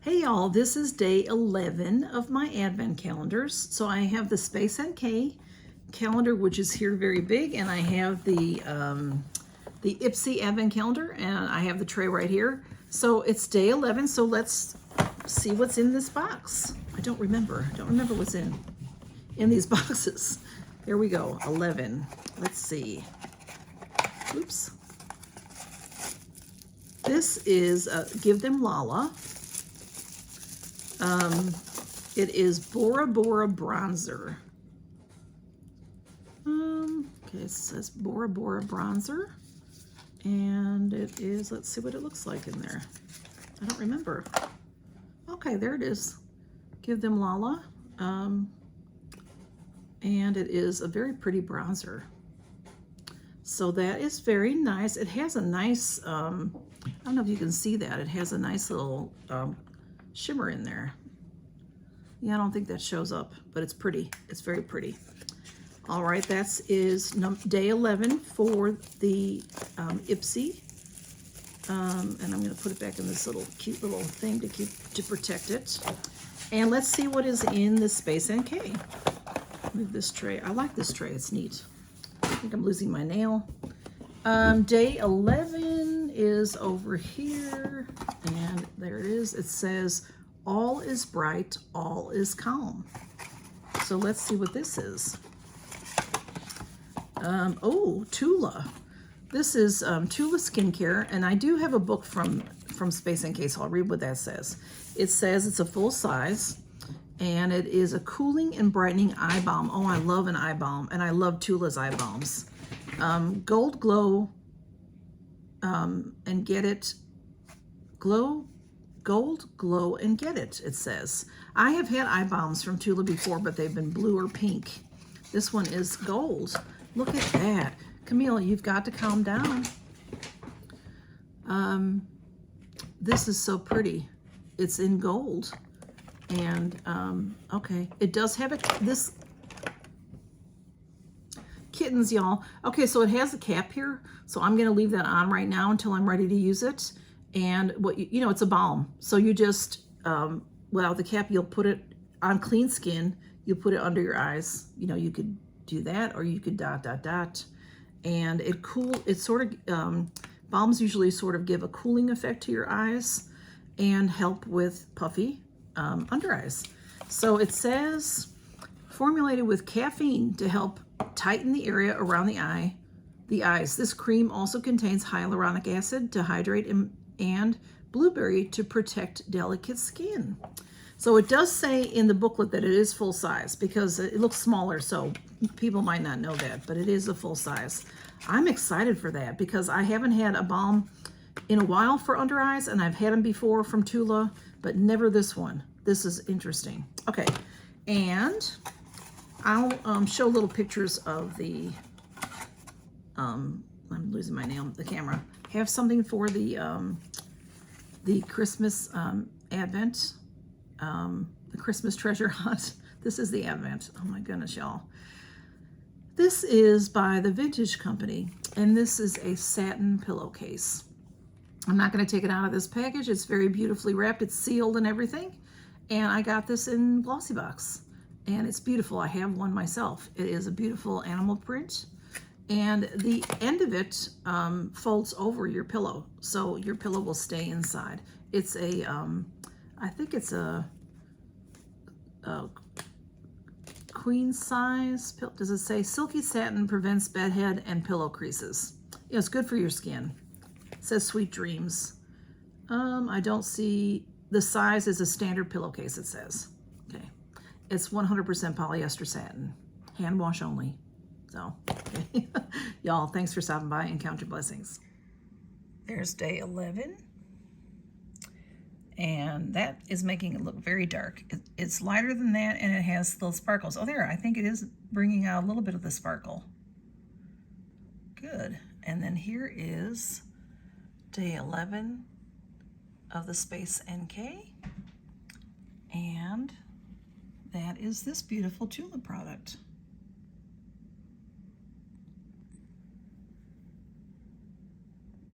Hey y'all, this is day 11 of my advent calendars. So I have the Space NK calendar, which is here very big, and I have the Ipsy advent calendar, and I have the tray right here. So it's day 11, so let's see what's in this box. I don't remember what's in these boxes. Here we go, 11. Let's see. Oops. This is Give Them Lala. It is Bora Bora Bronzer. Okay, it says Bora Bora Bronzer. And it is, let's see what it looks like in there. I don't remember. Okay, there it is. Give Them Lala. And it is a very pretty bronzer. So that is very nice. It has a nice, I don't know if you can see that. It has a nice little shimmer in there. Yeah, I don't think that shows up, but it's pretty. It's very pretty. All right, that is day 11 for the Ipsy. And I'm going to put it back in this little cute little thing to protect it. And let's see what is in the Space NK. Move this tray. I like this tray. It's neat. I think I'm losing my nail. Day 11 is over here, and there it is. It says, all is bright, all is calm. So let's see what this is. Oh, Tula. This is Tula Skincare, and I do have a book from Space NK, so I'll read what that says. It says it's a full size, and it is a cooling and brightening eye balm. Oh, I love an eye balm, and I love Tula's eye balms. Gold Glow, and get it. Gold Glow and get it, it says. I have had eye balms from Tula before, but they've been blue or pink. This one is gold. Look at that. Camille, you've got to calm down. This is so pretty. It's in gold. And, okay, it does have this kittens, y'all. Okay, so it has a cap here, so I'm going to leave that on right now until I'm ready to use it. And what you know, it's a balm, so you just well, the cap, you'll put it on clean skin, you put it under your eyes. You know, you could do that, or you could ... And it sort of balms usually sort of give a cooling effect to your eyes and help with puffy under eyes. So it says formulated with caffeine to help tighten the area around the eyes. This cream also contains hyaluronic acid to hydrate and blueberry to protect delicate skin. So it does say in the booklet that it is full size, because it looks smaller, so people might not know that, but it is a full size. I'm excited for that because I haven't had a balm in a while for under eyes, and I've had them before from Tula, but never this one. This is interesting. Okay, and I'll show little pictures of the, I'm losing my nail, the camera. Have something for the Christmas Advent, the Christmas treasure hunt. This is the Advent. Oh my goodness, y'all. This is by the Vintage Company, and this is a satin pillowcase. I'm not going to take it out of this package. It's very beautifully wrapped. It's sealed and everything. And I got this in Glossy Box, and it's beautiful. I have one myself. It is a beautiful animal print, and the end of it folds over your pillow, so your pillow will stay inside. It's a, I think it's a queen size. Does it say silky satin prevents bedhead and pillow creases? Yeah, it's good for your skin. It says sweet dreams. I don't see, the size is a standard pillowcase, it says. Okay. It's 100% polyester satin, hand wash only. So, okay. Y'all, thanks for stopping by and count your blessings. There's day 11. And that is making it look very dark. It's lighter than that, and it has little sparkles. Oh, there, I think it is bringing out a little bit of the sparkle. Good. And then here is day 11 of the Space NK. And that is this beautiful Tula product.